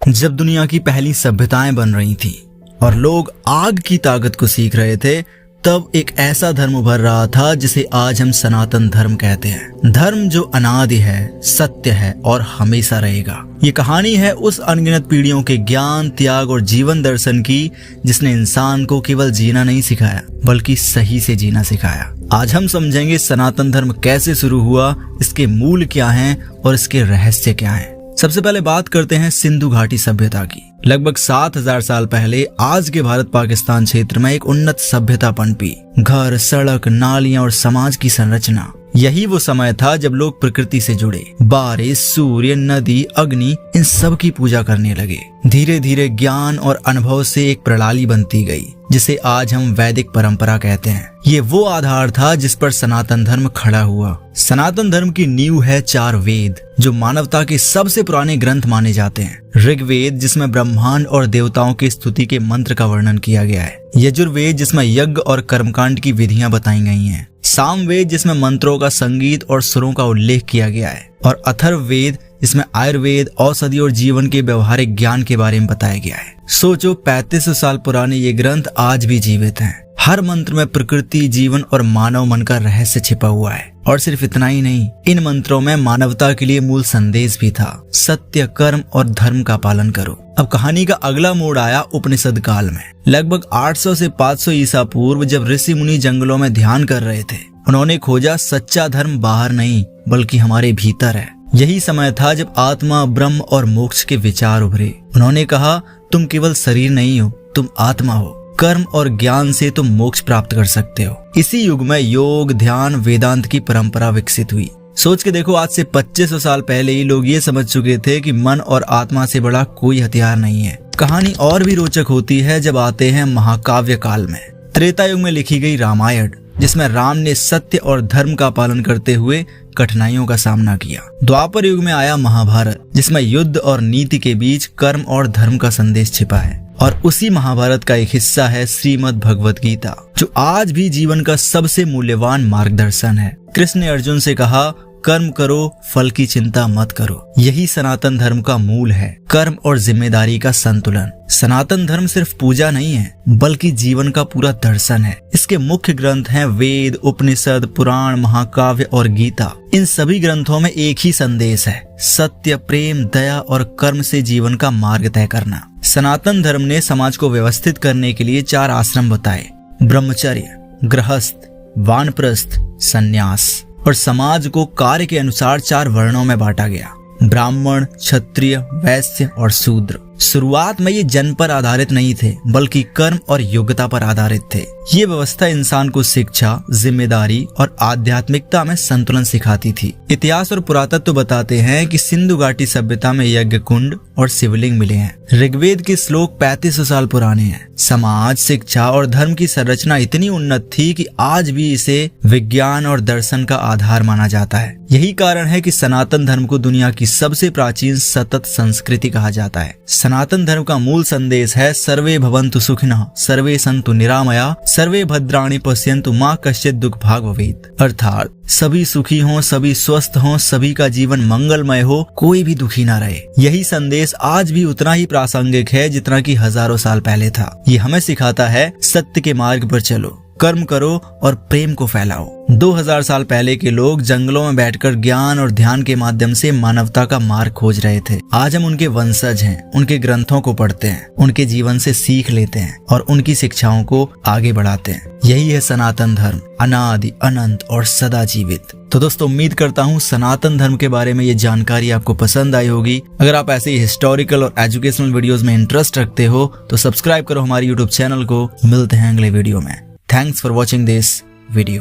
जब दुनिया की पहली सभ्यताएं बन रही थी और लोग आग की ताकत को सीख रहे थे, तब एक ऐसा धर्म उभर रहा था जिसे आज हम सनातन धर्म कहते हैं। धर्म जो अनादि है, सत्य है और हमेशा रहेगा। ये कहानी है उस अनगिनत पीढ़ियों के ज्ञान, त्याग और जीवन दर्शन की, जिसने इंसान को केवल जीना नहीं सिखाया बल्कि सही से जीना सिखाया। आज हम समझेंगे सनातन धर्म कैसे शुरू हुआ, इसके मूल क्या हैं और इसके रहस्य क्या हैं। सबसे पहले बात करते हैं सिंधु घाटी सभ्यता की। लगभग 7000 साल पहले आज के भारत पाकिस्तान क्षेत्र में एक उन्नत सभ्यता पनपी। घर, सड़क, नालियां और समाज की संरचना, यही वो समय था जब लोग प्रकृति से जुड़े। बारिश, सूर्य, नदी, अग्नि, इन सब की पूजा करने लगे। धीरे धीरे ज्ञान और अनुभव से एक प्रणाली बनती गई, जिसे आज हम वैदिक परंपरा कहते हैं। ये वो आधार था जिस पर सनातन धर्म खड़ा हुआ। सनातन धर्म की नींव है 4 वेद, जो मानवता के सबसे पुराने ग्रंथ माने जाते हैं। ऋग्वेद, जिसमें ब्रह्मांड और देवताओं की स्तुति के मंत्र का वर्णन किया गया है। यजुर्वेद, जिसमें यज्ञ और कर्मकांड की विधियां बताई गई हैं। सामवेद, जिसमें मंत्रों का संगीत और सुरों का उल्लेख किया गया है। और अथर्ववेद, जिसमें आयुर्वेद, औषधि और जीवन के व्यवहारिक ज्ञान के बारे में बताया गया है। सोचो, 3500 साल पुराने ये ग्रंथ आज भी जीवित हैं। हर मंत्र में प्रकृति, जीवन और मानव मन का रहस्य छिपा हुआ है। और सिर्फ इतना ही नहीं, इन मंत्रों में मानवता के लिए मूल संदेश भी था। सत्य, कर्म और धर्म का पालन करो। अब कहानी का अगला मोड़ आया उपनिषद काल में। लगभग 800 से 500 ईसा पूर्व, जब ऋषि मुनि जंगलों में ध्यान कर रहे थे, उन्होंने खोजा सच्चा धर्म बाहर नहीं बल्कि हमारे भीतर है। यही समय था जब आत्मा, ब्रह्म और मोक्ष के विचार उभरे। उन्होंने कहा, तुम केवल शरीर नहीं हो, तुम आत्मा हो। कर्म और ज्ञान से तुम मोक्ष प्राप्त कर सकते हो। इसी युग में योग, ध्यान, वेदांत की परंपरा विकसित हुई। सोच के देखो, आज से 2500 साल पहले ही लोग ये समझ चुके थे कि मन और आत्मा से बड़ा कोई हथियार नहीं है। कहानी और भी रोचक होती है जब आते हैं महाकाव्य काल में। त्रेता युग में लिखी गई रामायण, जिसमें राम ने सत्य और धर्म का पालन करते हुए कठिनाइयों का सामना किया। द्वापर युग में आया महाभारत, जिसमें युद्ध और नीति के बीच कर्म और धर्म का संदेश छिपा है। और उसी महाभारत का एक हिस्सा है श्रीमद् भगवत गीता, जो आज भी जीवन का सबसे मूल्यवान मार्गदर्शन है। कृष्ण ने अर्जुन से कहा, कर्म करो, फल की चिंता मत करो। यही सनातन धर्म का मूल है, कर्म और जिम्मेदारी का संतुलन। सनातन धर्म सिर्फ पूजा नहीं है बल्कि जीवन का पूरा दर्शन है। इसके मुख्य ग्रंथ हैं वेद, उपनिषद, पुराण, महाकाव्य और गीता। इन सभी ग्रंथों में एक ही संदेश है, सत्य, प्रेम, दया और कर्म से जीवन का मार्ग तय करना। सनातन धर्म ने समाज को व्यवस्थित करने के लिए 4 आश्रम बताए: ब्रह्मचर्य, गृहस्थ, वानप्रस्थ, संन्यास। और समाज को कार्य के अनुसार 4 वर्णों में बांटा गया: ब्राह्मण, क्षत्रिय, वैश्य और शूद्र। शुरुआत में ये जन्म पर आधारित नहीं थे बल्कि कर्म और योग्यता पर आधारित थे। ये व्यवस्था इंसान को शिक्षा, जिम्मेदारी और आध्यात्मिकता में संतुलन सिखाती थी। इतिहास और पुरातत्व बताते हैं कि सिंधु घाटी सभ्यता में यज्ञ कुंड और शिवलिंग मिले हैं। ऋग्वेद के श्लोक 3500 साल पुराने हैं। समाज, शिक्षा और धर्म की संरचना इतनी उन्नत थी कि आज भी इसे विज्ञान और दर्शन का आधार माना जाता है। यही कारण है कि सनातन धर्म को दुनिया की सबसे प्राचीन सतत संस्कृति कहा जाता है। सनातन धर्म का मूल संदेश है, सर्वे भवन्तु सुखिनः, सर्वे सन्तु निरामया, सर्वे भद्राणि पश्यन्तु मा कश्चित् दुःख भाग् भवेत्। अर्थात सभी सुखी हों, सभी स्वस्थ हों, सभी का जीवन मंगलमय हो, कोई भी दुखी ना रहे। यही संदेश आज भी उतना ही प्रासंगिक है जितना कि हजारों साल पहले था। ये हमें सिखाता है, सत्य के मार्ग पर चलो, कर्म करो और प्रेम को फैलाओ। 2000 साल पहले के लोग जंगलों में बैठकर ज्ञान और ध्यान के माध्यम से मानवता का मार्ग खोज रहे थे। आज हम उनके वंशज हैं, उनके ग्रंथों को पढ़ते हैं, उनके जीवन से सीख लेते हैं और उनकी शिक्षाओं को आगे बढ़ाते हैं। यही है सनातन धर्म, अनादि, अनंत और सदा जीवित। तो दोस्तों, उम्मीद करता हूँ सनातन धर्म के बारे में ये जानकारी आपको पसंद आई होगी। अगर आप ऐसे ही हिस्टोरिकल और एजुकेशनल वीडियोस में इंटरेस्ट रखते हो तो सब्सक्राइब करो हमारे यूट्यूब चैनल को। मिलते हैं अगले वीडियो में। Thanks for watching this video.